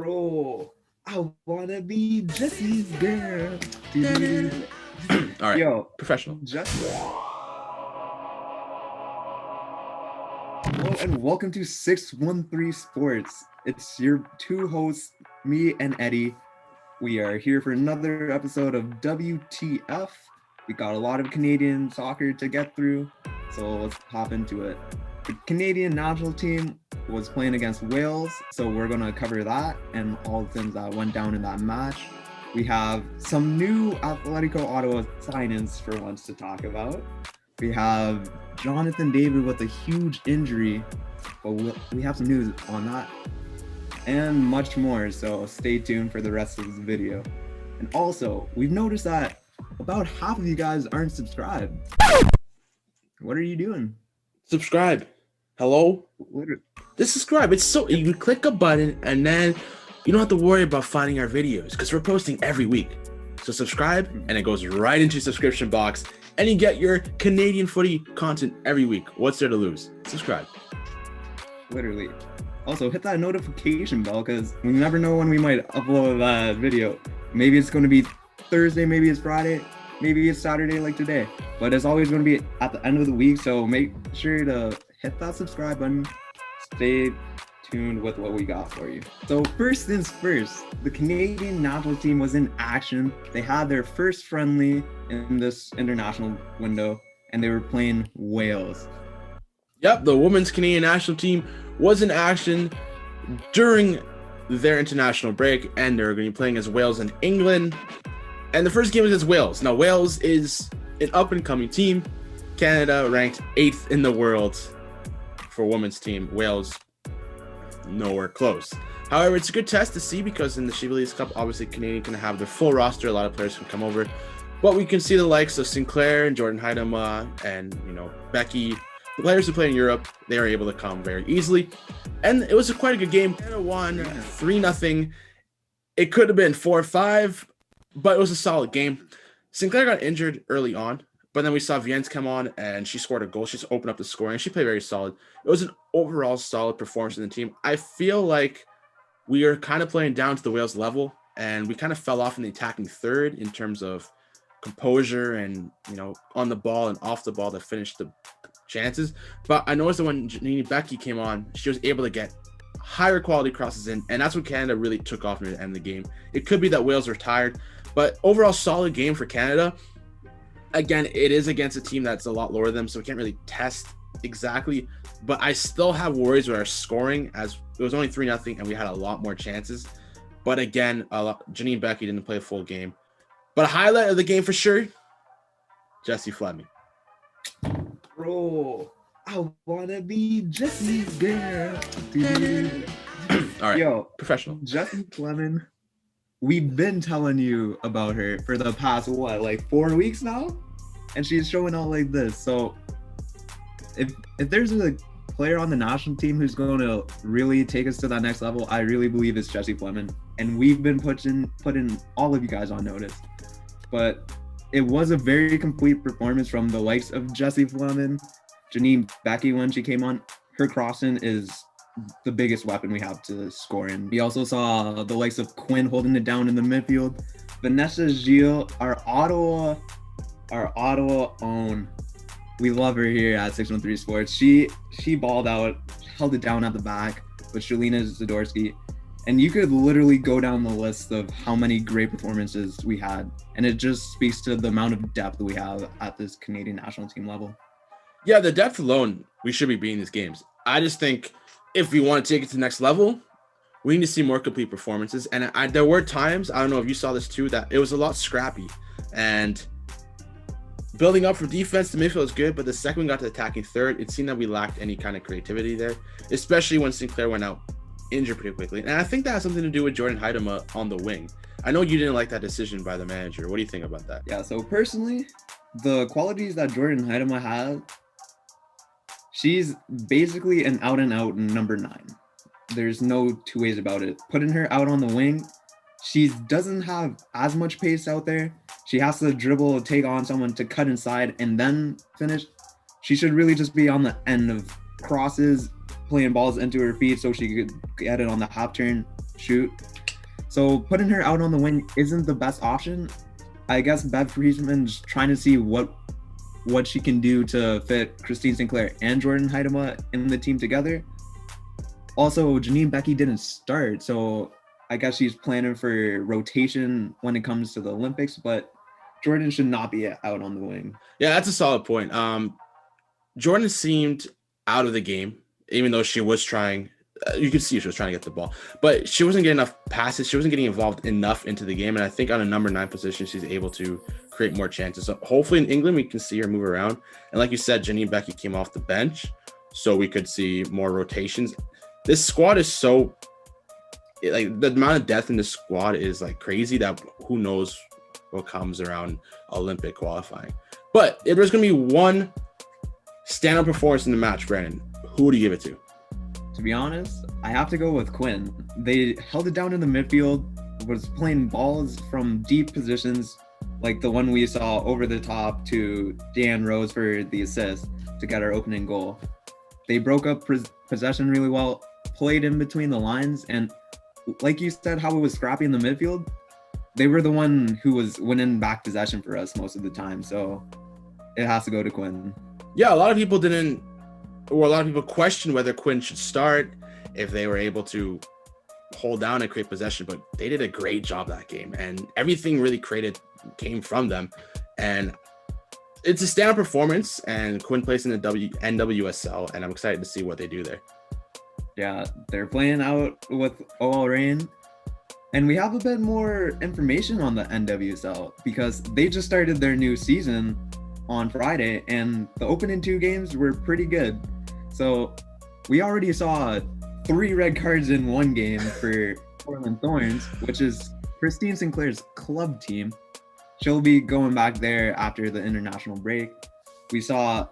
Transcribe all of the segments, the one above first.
Bro, I wanna be Jessie's girl. All right, Yo, professional. Jessie. Hello and welcome to 613 Sports. It's your two hosts, me and Eddie. We are here for another episode of WTF. We got a lot of Canadian soccer to get through, so let's hop into it. The Canadian national team was playing against Wales, so we're going to cover that and all the things that went down in that match. We have some new Atletico Ottawa signings for once to talk about. We have Jonathan David with a huge injury, but we have some news on that and much more, so stay tuned for the rest of this video. And also, we've noticed that about half of you guys aren't subscribed. What are you doing? Subscribe. Hello? Literally. Just subscribe. It's so you click a button and then you don't have to worry about finding our videos because we're posting every week. So subscribe and it goes right into your subscription box and you get your Canadian footy content every week. What's there to lose? Subscribe. Literally. Also, hit that notification bell because we never know when we might upload that video. Maybe it's going to be Thursday, maybe it's Friday, maybe it's Saturday like today. But it's always going to be at the end of the week, so make sure to hit that subscribe button. Stay tuned with what we got for you. So first things first, the Canadian national team was in action. They had their first friendly in this international window, and they were playing Wales. Yep, the women's Canadian national team was in action during their international break, and they're going to be playing as Wales and England. And the first game was against Wales. Now, Wales is an up-and-coming team. Canada ranked 8th in the world for women's team. Wales, nowhere close. However, it's a good test to see because in the She Believes Cup, obviously Canadian can have their full roster. A lot of players can come over. But we can see the likes of Sinclair and Jordan Heidema and, Becky. The players who play in Europe, they are able to come very easily. And it was quite a good game. Canada won 3-0. It could have been 4-5, but it was a solid game. Sinclair got injured early on, but then we saw Viens come on and she scored a goal. She just opened up the scoring. She played very solid. It was an overall solid performance in the team. I feel like we are kind of playing down to the Wales level, and we kind of fell off in the attacking third in terms of composure and, on the ball and off the ball to finish the chances. But I noticed that when Janine Becky came on, she was able to get higher quality crosses in, and that's what Canada really took off near the end of the game. It could be that Wales were tired, but overall solid game for Canada. Again, it is against a team that's a lot lower than them, so we can't really test exactly, but I still have worries with our scoring as it was only 3-0 and we had a lot more chances. But again, Janine Becky didn't play a full game. But a highlight of the game for sure, Jessie Fleming. Bro, I wanna be Jessie's girl. All right, Yo, professional. Jessie Fleming, we've been telling you about her for the past, 4 weeks now? And she's showing out like this. So if there's a player on the national team who's going to really take us to that next level, I really believe it's Jessie Fleming. And we've been putting all of you guys on notice. But it was a very complete performance from the likes of Jessie Fleming. Janine Becky, when she came on, her crossing is the biggest weapon we have to score in. We also saw the likes of Quinn holding it down in the midfield. Vanessa Gilles, our Ottawa own. We love her here at 613 Sports. She balled out, held it down at the back with Shalina Zadorsky. And you could literally go down the list of how many great performances we had. And it just speaks to the amount of depth that we have at this Canadian national team level. Yeah, the depth alone, we should be beating these games. I just think if we want to take it to the next level, we need to see more complete performances. And there were times, I don't know if you saw this too, that it was a lot scrappy. And building up from defense to midfield is good, but the second we got to attacking third, it seemed that we lacked any kind of creativity there, especially when Sinclair went out injured pretty quickly. And I think that has something to do with Jordan Heidema on the wing. I know you didn't like that decision by the manager. What do you think about that? Yeah, so personally, the qualities that Jordan Heidema has, she's basically an out-and-out number 9. There's no two ways about it. Putting her out on the wing, she doesn't have as much pace out there. She has to dribble, take on someone to cut inside and then finish. She should really just be on the end of crosses, playing balls into her feet so she could get it on the half turn shoot. So putting her out on the wing isn't the best option. I guess Bev Friesman's trying to see what she can do to fit Christine Sinclair and Jordan Heidema in the team together. Also, Janine Becky didn't start, so I guess she's planning for rotation when it comes to the Olympics, but Jordan should not be out on the wing. Yeah, that's a solid point. Jordan seemed out of the game, even though she was trying. You could see she was trying to get the ball, but she wasn't getting enough passes. She wasn't getting involved enough into the game. And I think on a number 9 position, she's able to create more chances. So hopefully in England, we can see her move around. And like you said, Janine Becky came off the bench, so we could see more rotations. This squad is so, like, the amount of depth in this squad is like crazy that who knows what comes around Olympic qualifying. But if there's going to be one standout performance in the match, Brandon, who do you give it to? To be honest, I have to go with Quinn. They held it down in the midfield, was playing balls from deep positions, like the one we saw over the top to Dan Rose for the assist to get our opening goal. They broke up possession really well, played in between the lines, and like you said, how it was scrappy in the midfield, they were the one who was winning back possession for us most of the time. So it has to go to Quinn. Yeah, a lot of people questioned whether Quinn should start, if they were able to hold down and create possession, but they did a great job that game, and everything really came from them. And it's a standout performance, and Quinn plays in the NWSL, and I'm excited to see what they do there. Yeah, they're playing out with OL Reign, and we have a bit more information on the NWSL because they just started their new season on Friday, and the opening 2 games were pretty good. So we already saw 3 red cards in one game for Portland Thorns, which is Christine Sinclair's club team. She'll be going back there after the international break. We saw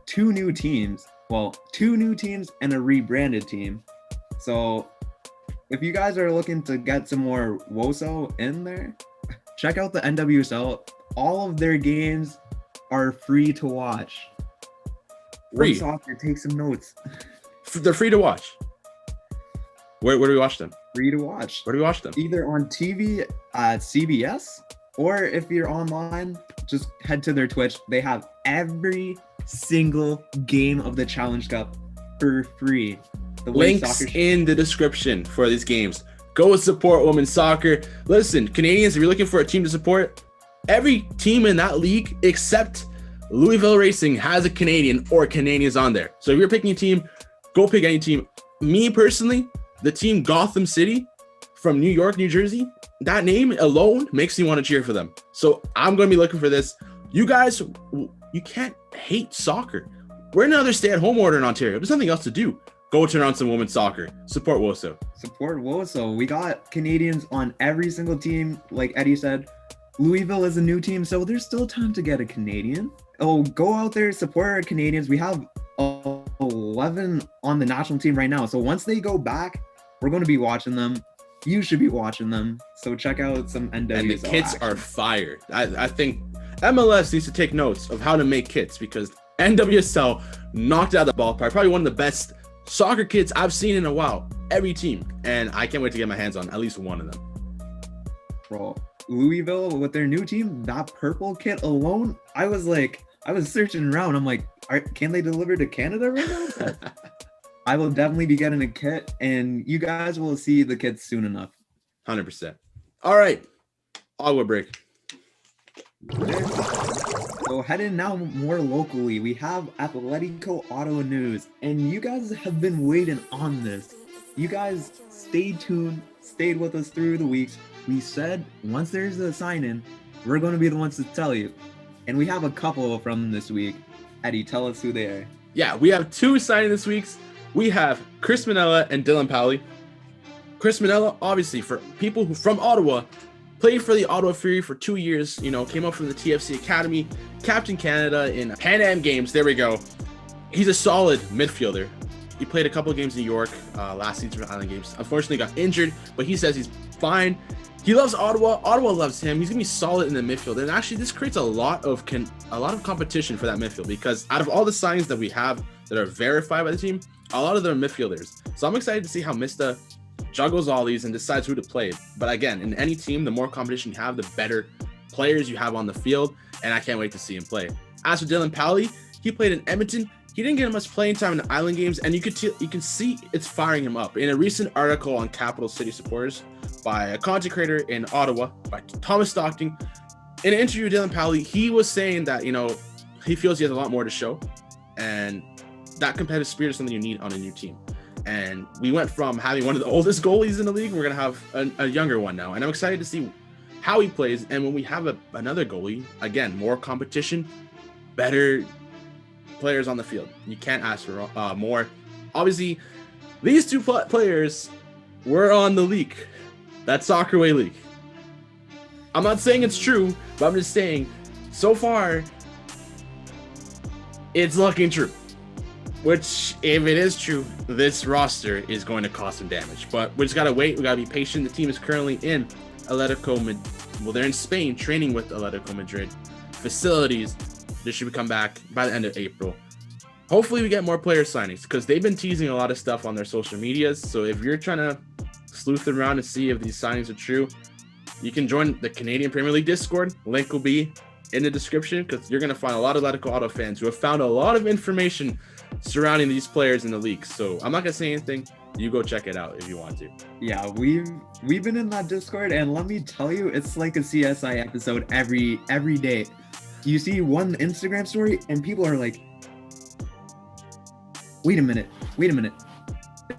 2 new teams and a rebranded team. So if you guys are looking to get some more WOSO in there, check out the NWSL. All of their games are free to watch. Free. Soccer, take some notes. They're free to watch. Where do we watch them? Free to watch. Where do we watch them? Either on TV at CBS, or if you're online, just head to their Twitch. They have every single game of the Challenge Cup for free. The links in the description for these games. Go support women's soccer. Listen, Canadians, if you're looking for a team to support, every team in that league except Louisville Racing has a Canadian or Canadians on there. So if you're picking a team, go pick any team. Me personally, the team Gotham City from New York, New Jersey, that name alone makes me want to cheer for them. So I'm going to be looking for this. You guys, you can't hate soccer. We're in another stay-at-home order in Ontario. There's nothing else to do. Go turn on some women's soccer. Support WOSO. Support WOSO. We got Canadians on every single team. Like Eddie said, Louisville is a new team, so there's still time to get a Canadian. Oh, go out there, support our Canadians. We have 11 on the national team right now. So once they go back, we're going to be watching them. You should be watching them. So check out some NWSL. And the kits action. are fire. I think MLS needs to take notes of how to make kits because NWSL knocked out the ballpark. Probably one of the best soccer kits I've seen in a while. Every team. And I can't wait to get my hands on at least one of them. Bro, Louisville with their new team, that purple kit alone, I was searching around. I'm like, can they deliver to Canada right now? I will definitely be getting a kit, and you guys will see the kits soon enough. 100%. All right. Ottawa break. So heading now more locally, we have Atletico Ottawa news, and you guys have been waiting on this. You guys stayed tuned, stayed with us through the weeks. We said once there's a sign-in, we're going to be the ones to tell you. And we have a couple from this week. Eddie, tell us who they are. Yeah, we have 2 signing this week. We have Chris Manella and Dylan Powley. Chris Manella, obviously, for people who from Ottawa, played for the Ottawa Fury for 2 years, came up from the TFC Academy, captain Canada in Pan Am Games. There we go. He's a solid midfielder. He played a couple of games in New York last season for Island Games. Unfortunately, got injured, but he says he's fine. He loves Ottawa. Ottawa loves him. He's gonna be solid in the midfield, and actually, this creates a lot of competition for that midfield because out of all the signings that we have that are verified by the team, a lot of them are midfielders. So I'm excited to see how Mista juggles all these and decides who to play. But again, in any team, the more competition you have, the better players you have on the field, and I can't wait to see him play. As for Dylan Pally, he played in Edmonton. He didn't get much playing time in the Island games, and you can see it's firing him up. In a recent article on Capital City supporters by a content creator in Ottawa, by Thomas Stockting, in an interview with Dylan Pally, he was saying that, he feels he has a lot more to show, and that competitive spirit is something you need on a new team. And we went from having one of the oldest goalies in the league, we're going to have a younger one now. And I'm excited to see how he plays. And when we have another goalie, again, more competition, better players on the field. You can't ask for more. Obviously, these two players were on the league. That Soccer Way League. I'm not saying it's true, but I'm just saying, so far, it's looking true. Which, if it is true, this roster is going to cause some damage. But we just got to wait. We got to be patient. The team is currently in they're in Spain training with Atletico Madrid facilities. They should come back by the end of April. Hopefully we get more player signings, because they've been teasing a lot of stuff on their social medias. So if you're trying to sleuth around and see if these signings are true, you can join the Canadian Premier League Discord. Link will be in the description, because you're going to find a lot of Atletico Auto fans who have found a lot of information surrounding these players in the league. So I'm not going to say anything. You go check it out if you want to. Yeah, we've been in that Discord, and let me tell you, it's like a CSI episode every day. You see one Instagram story and people are like, wait a minute,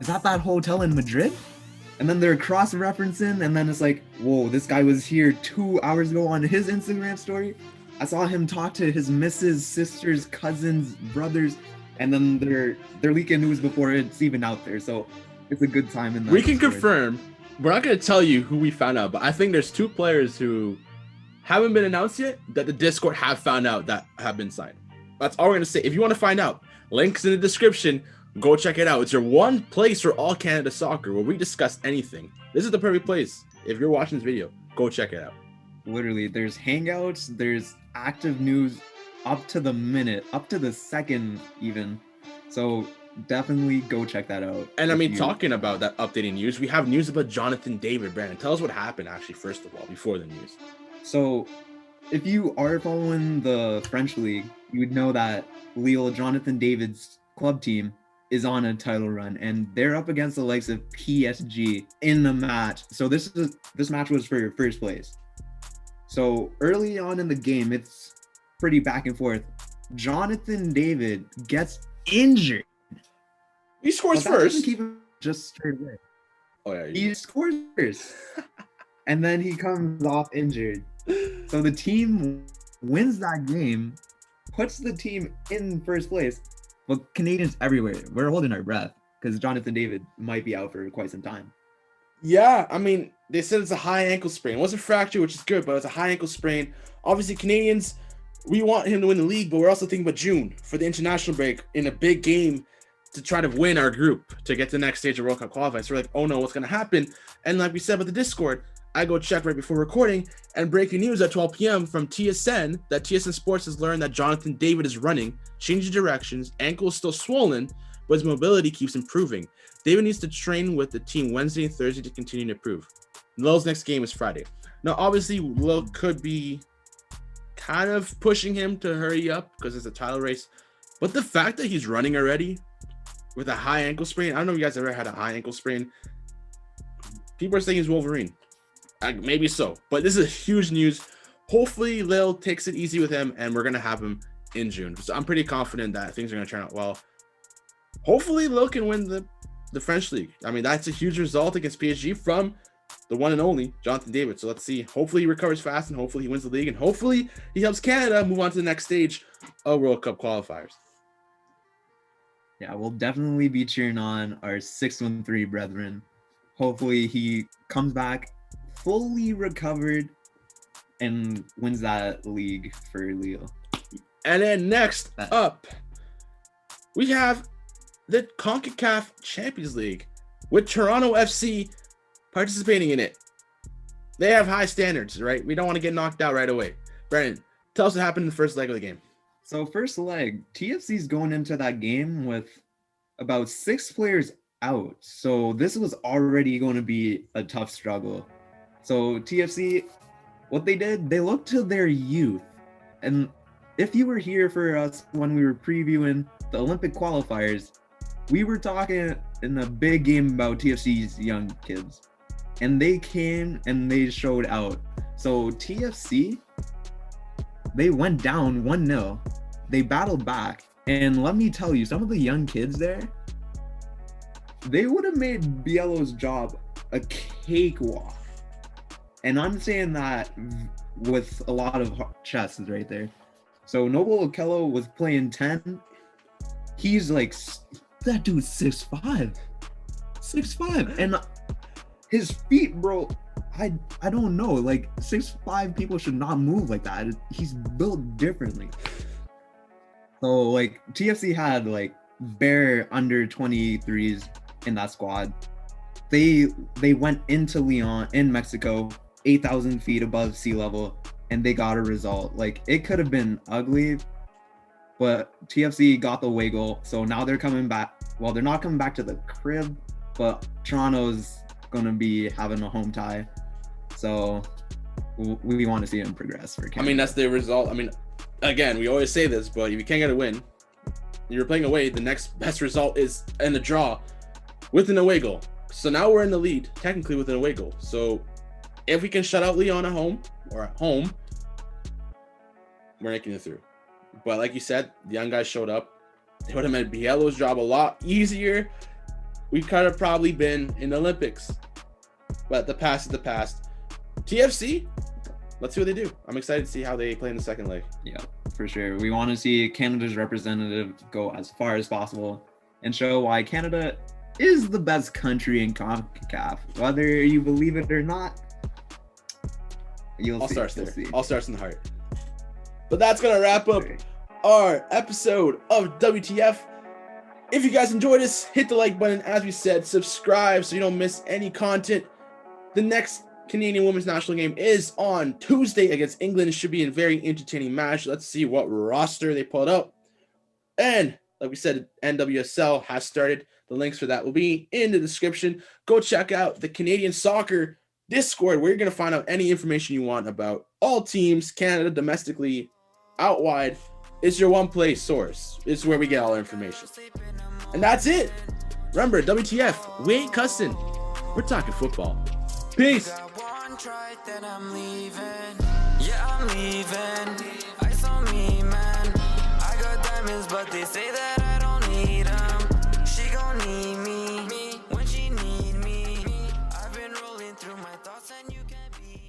is that hotel in Madrid? And then they're cross-referencing, and then it's like, whoa, this guy was here 2 hours ago on his Instagram story. I saw him talk to his missus, sisters, cousins, brothers, and then they're leaking news before it's even out there. So it's a good time in that. We can confirm. We're not going to tell you who we found out, but I think there's two players who haven't been announced yet that the Discord have found out that have been signed. That's all we're going to say. If you want to find out, links in the description. Go check it out. It's your one place for all Canada soccer where we discuss anything. This is the perfect place. If you're watching this video, go check it out. Literally, there's hangouts, there's active news up to the minute, up to the second even. So definitely go check that out. And I mean, talking about that updating news, we have news about Jonathan David. Brandon, tell us what happened actually, first of all, before the news. So if you are following the French league, you would know that Lille, Jonathan David's club team, is on a title run, and they're up against the likes of PSG in the match. So this match was for first place. So early on in the game, it's pretty back and forth. Jonathan David gets injured. He scores first. Keep him just straight away. Oh yeah, he scores first, and then he comes off injured. So the team wins that game, puts the team in first place. Well, Canadians everywhere, we're holding our breath because Jonathan David might be out for quite some time. Yeah, I mean, they said it's a high ankle sprain. It wasn't a fracture, which is good, but it's a high ankle sprain. Obviously, Canadians, we want him to win the league, but we're also thinking about June for the international break in a big game to try to win our group to get to the next stage of World Cup qualifying. So we're like, oh no, what's going to happen? And like we said with the Discord, I go check right before recording, and breaking news at 12 p.m. from TSN that TSN Sports has learned that Jonathan David is running, changing directions, ankle is still swollen, but his mobility keeps improving. David needs to train with the team Wednesday and Thursday to continue to improve. Lille's next game is Friday. Now, obviously, Lille could be kind of pushing him to hurry up because it's a title race, but the fact that he's running already with a high ankle sprain, I don't know if you guys ever had a high ankle sprain. People are saying he's Wolverine. Maybe so, but this is huge news. Hopefully Lille takes it easy with him, and we're going to have him in June. So I'm pretty confident that things are going to turn out well. Hopefully Lille can win the French league. I mean, that's a huge result against PSG from the one and only Jonathan David. So let's see. Hopefully he recovers fast, and hopefully he wins the league, and hopefully he helps Canada move on to the next stage of World Cup qualifiers. Yeah, we'll definitely be cheering on our 613 brethren. Hopefully he comes back fully recovered and wins that league for Lille. And then next up, we have the Concacaf Champions League with Toronto FC participating in it. They have high standards, right? We don't want to get knocked out right away. Brandon, tell us what happened in the first leg of the game. So first leg, TFC's going into that game with about 6 players out. So this was already going to be a tough struggle. So TFC, what they did, they looked to their youth. And if you were here for us when we were previewing the Olympic qualifiers, we were talking in a big game about TFC's young kids. And they came and they showed out. So TFC, they went down 1-0. They battled back. And let me tell you, some of the young kids there, they would have made Bielo's job a cakewalk. And I'm saying that with a lot of chests right there. So Noble Okello was playing 10. He's like, that dude's 6'5". 6'5". And his feet, bro, I don't know. Like 6'5" people should not move like that. He's built differently. So like TFC had like bare under 23s in that squad. They went into Leon in Mexico, 8,000 feet above sea level, and they got a result. Like it could have been ugly, but TFC got the away goal. So now they're coming back. Well, they're not coming back to the crib, but Toronto's gonna be having a home tie. So we want to see him progress for Canada. I mean, that's the result. I mean, again, we always say this, but if you can't get a win, you're playing away, the next best result is in the draw with an away goal. So now we're in the lead, technically with an away goal. So if we can shut out Leon at home, we're making it through. But like you said, the young guys showed up. It would have made Bielo's job a lot easier. We could have probably been in the Olympics. But the past is the past. TFC, let's see what they do. I'm excited to see how they play in the second leg. Yeah, for sure. We want to see Canada's representative go as far as possible and show why Canada is the best country in Concacaf. Whether you believe it or not, All starts there. All starts in the heart. But that's going to wrap up our episode of WTF. If you guys enjoyed this, hit the like button. As we said, subscribe so you don't miss any content. The next Canadian Women's National game is on Tuesday against England. It should be a very entertaining match. Let's see what roster they pulled up. And like we said, NWSL has started. The links for that will be in the description. Go check out the Canadian Soccer Discord, where you're going to find out any information you want about all teams, Canada, domestically, out wide. It's your one place source. It's where we get all our information. And that's it. Remember, WTF, we ain't cussing. We're talking football. Peace. I'm leaving. Ice on me, man. I got diamonds, but they say that I don't need them. She gon' need me when she need me. I've been rolling through my thoughts and you can't be